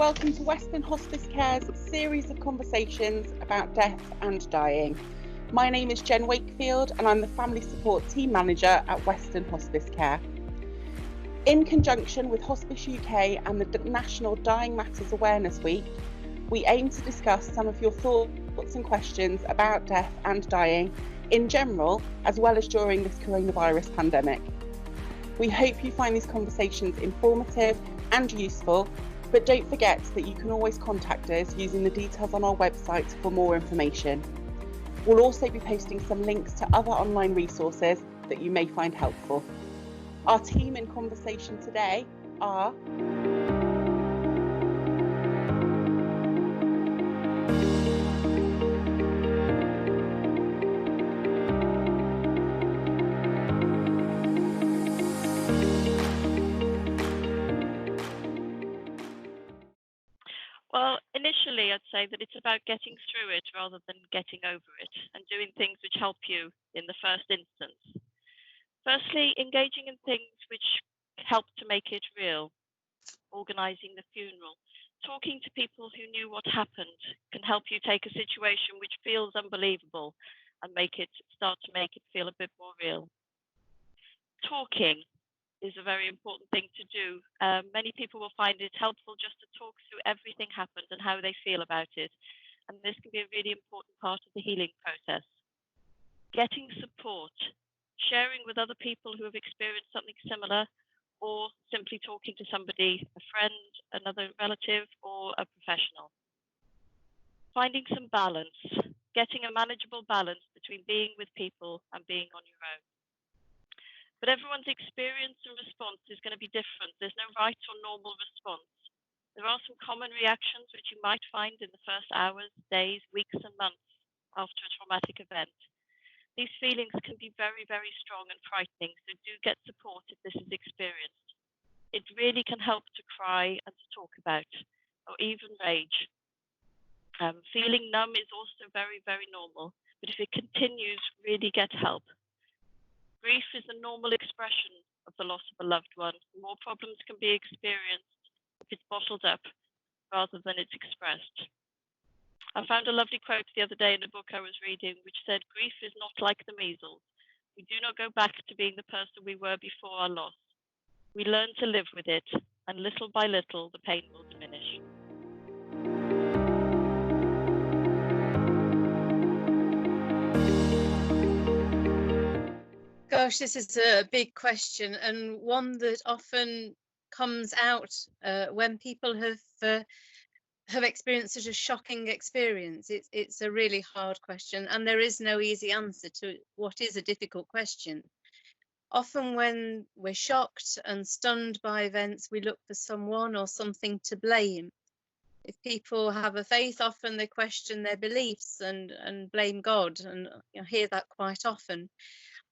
Welcome to Weston Hospicecare's series of conversations about death and dying. My name is Jen Wakefield and I'm the Family Support Team Manager at Weston Hospicecare. In conjunction with Hospice UK and the National Dying Matters Awareness Week, we aim to discuss some of your thoughts and questions about death and dying in general, as well as during this coronavirus pandemic. We hope you find these conversations informative and useful, but don't forget that you can always contact us using the details on our website for more information. We'll also be posting some links to other online resources that you may find helpful. Our team in conversation today are Well, initially, I'd say that it's about getting through it rather than getting over it and doing things which help you in the first instance. Firstly, engaging in things which help to make it real. Organising the funeral. Talking to people who knew what happened can help you take a situation which feels unbelievable and start to make it feel a bit more real. Talking is a very important thing to do. Many people will find it helpful just to talk through everything happened and how they feel about it. And this can be a really important part of the healing process. Getting support, sharing with other people who have experienced something similar, or simply talking to somebody, a friend, another relative, or a professional. Finding some balance, getting a manageable balance between being with people and being on your own. But everyone's experience and response is going to be different. There's no right or normal response. There are some common reactions which you might find in the first hours, days, weeks, and months after a traumatic event. These feelings can be very, very strong and frightening, so do get support if this is experienced. It really can help to cry and to talk about, or even rage. Feeling numb is also very, very normal, but if it continues, really get help. Grief is a normal expression of the loss of a loved one. More problems can be experienced if it's bottled up rather than it's expressed. I found a lovely quote the other day in a book I was reading, which said, "Grief is not like the measles. We do not go back to being the person we were before our loss. We learn to live with it, and little by little, the pain will diminish." Gosh, this is a big question, and one that often comes out when people have experienced such a shocking experience. It's a really hard question, and there is no easy answer to what is a difficult question. Often when we're shocked and stunned by events, we look for someone or something to blame. If people have a faith, often they question their beliefs and blame God, and you hear that quite often.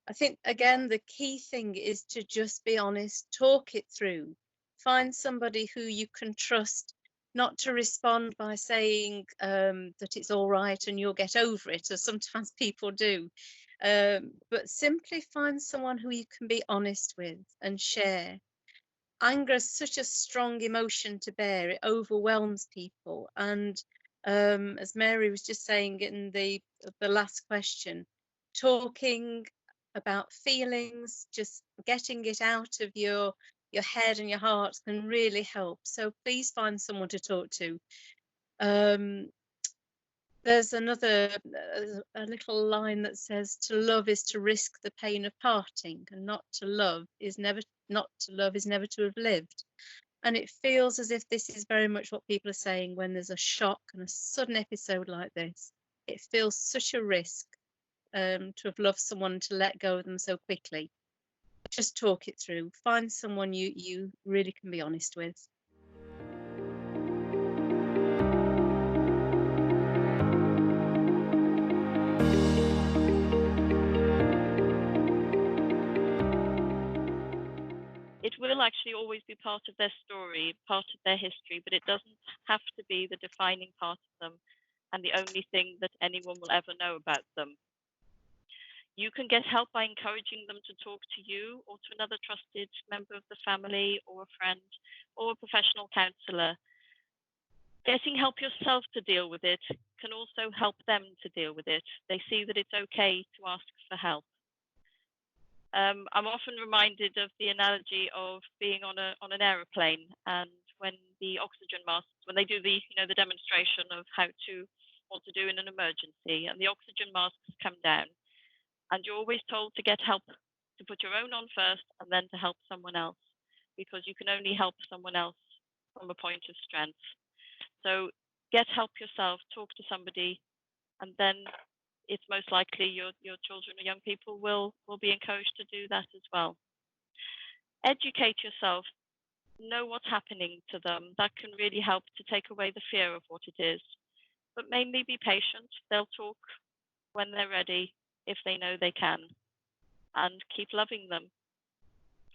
I think, again, the key thing is to just be honest, talk it through, find somebody who you can trust, not to respond by saying that it's all right and you'll get over it, as sometimes people do, but simply find someone who you can be honest with and share. Anger is such a strong emotion to bear, it overwhelms people. And as Mary was just saying in the last question, talking about feelings, just getting it out of your head and your heart can really help. So please find someone to talk to. There's another a little line that says, "To love is to risk the pain of parting, and not to love is never to have lived." And it feels as if this is very much what people are saying when there's a shock and a sudden episode like this. It feels such a risk to have loved someone, to let go of them so quickly. Just talk it through. Find someone you really can be honest with. It will actually always be part of their story, part of their history, but it doesn't have to be the defining part of them and the only thing that anyone will ever know about them. You can get help by encouraging them to talk to you or to another trusted member of the family or a friend or a professional counsellor. Getting help yourself to deal with it can also help them to deal with it. They see that it's okay to ask for help. I'm often reminded of the analogy of being on an aeroplane, and when the oxygen masks, when they do the demonstration of what to do in an emergency, and the oxygen masks come down, and you're always told to get help, to put your own on first, and then to help someone else, because you can only help someone else from a point of strength. So get help yourself, talk to somebody, and then it's most likely your children or young people will be encouraged to do that as well. Educate yourself, know what's happening to them. That can really help to take away the fear of what it is. But mainly be patient. They'll talk when they're ready, if they know they can, and keep loving them.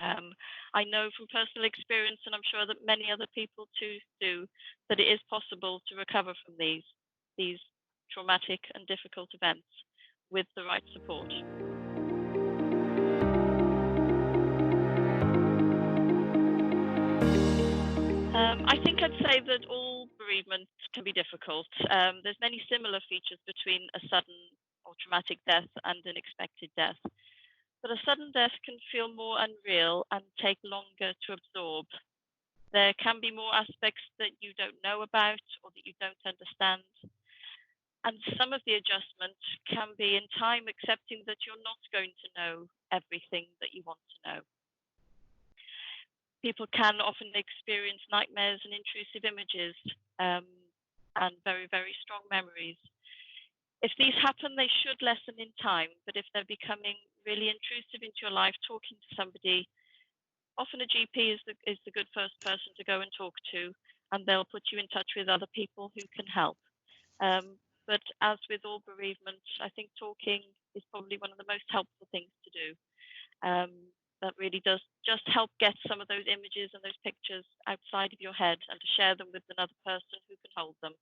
I know from personal experience, and I'm sure that many other people too do, that it is possible to recover from these traumatic and difficult events with the right support. I think I'd say that all bereavement can be difficult. There's many similar features between a sudden or traumatic death and an expected death. But a sudden death can feel more unreal and take longer to absorb. There can be more aspects that you don't know about or that you don't understand. And some of the adjustment can be in time accepting that you're not going to know everything that you want to know. People can often experience nightmares and intrusive images and very, very strong memories. If these happen, they should lessen in time, but if they're becoming really intrusive into your life, talking to somebody, often a GP is the good first person to go and talk to, and they'll put you in touch with other people who can help. But as with all bereavement, I think talking is probably one of the most helpful things to do. That really does just help get some of those images and those pictures outside of your head, and to share them with another person who can hold them.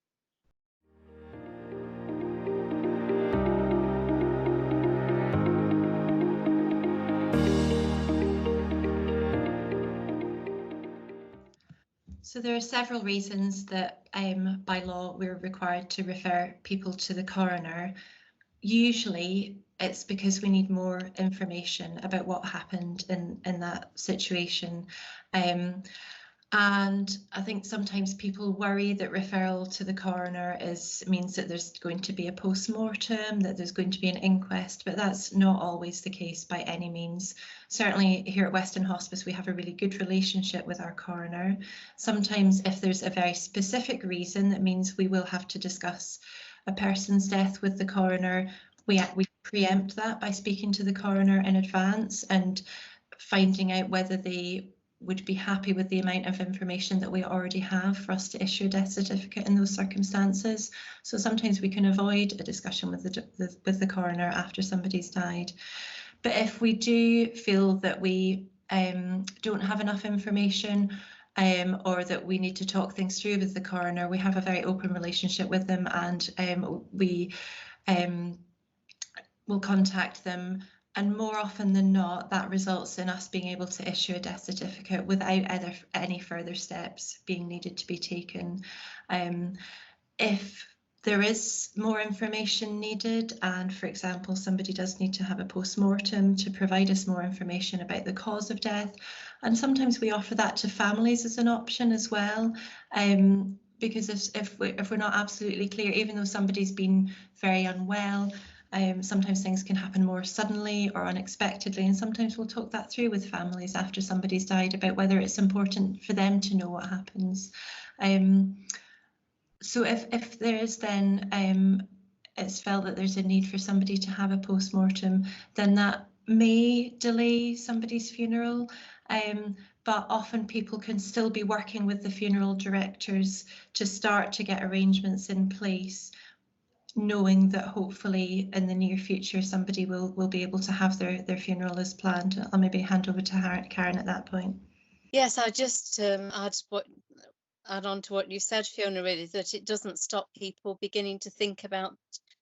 So there are several reasons that by law we're required to refer people to the coroner. Usually it's because we need more information about what happened in that situation. And I think sometimes people worry that referral to the coroner means that there's going to be a post-mortem, that there's going to be an inquest, but that's not always the case by any means. Certainly here at Weston Hospice, we have a really good relationship with our coroner. Sometimes if there's a very specific reason, that means we will have to discuss a person's death with the coroner. We preempt that by speaking to the coroner in advance and finding out whether they would be happy with the amount of information that we already have for us to issue a death certificate in those circumstances. So sometimes we can avoid a discussion with the coroner after somebody's died. But if we do feel that we don't have enough information, or that we need to talk things through with the coroner, we have a very open relationship with them, and we will contact them. And more often than not, that results in us being able to issue a death certificate without any further steps being needed to be taken. If there is more information needed, and for example, somebody does need to have a post-mortem to provide us more information about the cause of death, and sometimes we offer that to families as an option as well. Because if we're not absolutely clear, even though somebody's been very unwell, sometimes things can happen more suddenly or unexpectedly, and sometimes we'll talk that through with families after somebody's died about whether it's important for them to know what happens. So if there is then it's felt that there's a need for somebody to have a post-mortem, then that may delay somebody's funeral, but often people can still be working with the funeral directors to start to get arrangements in place, knowing that hopefully in the near future somebody will be able to have their funeral as planned. I'll maybe hand over to Karen at that point. Yes, I just add on to what you said, Fiona, really, that it doesn't stop people beginning to think about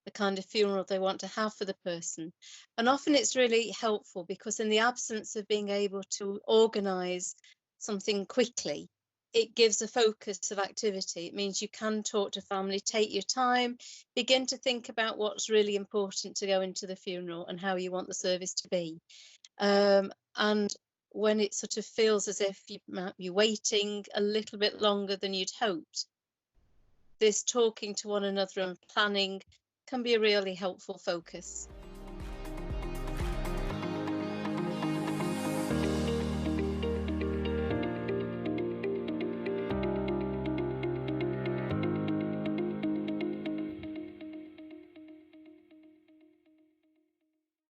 the kind of funeral they want to have for the person. And often it's really helpful because in the absence of being able to organise something quickly, it gives a focus of activity. It means you can talk to family, take your time, begin to think about what's really important to go into the funeral and how you want the service to be. And when it sort of feels as if you might be waiting a little bit longer than you'd hoped, this talking to one another and planning can be a really helpful focus.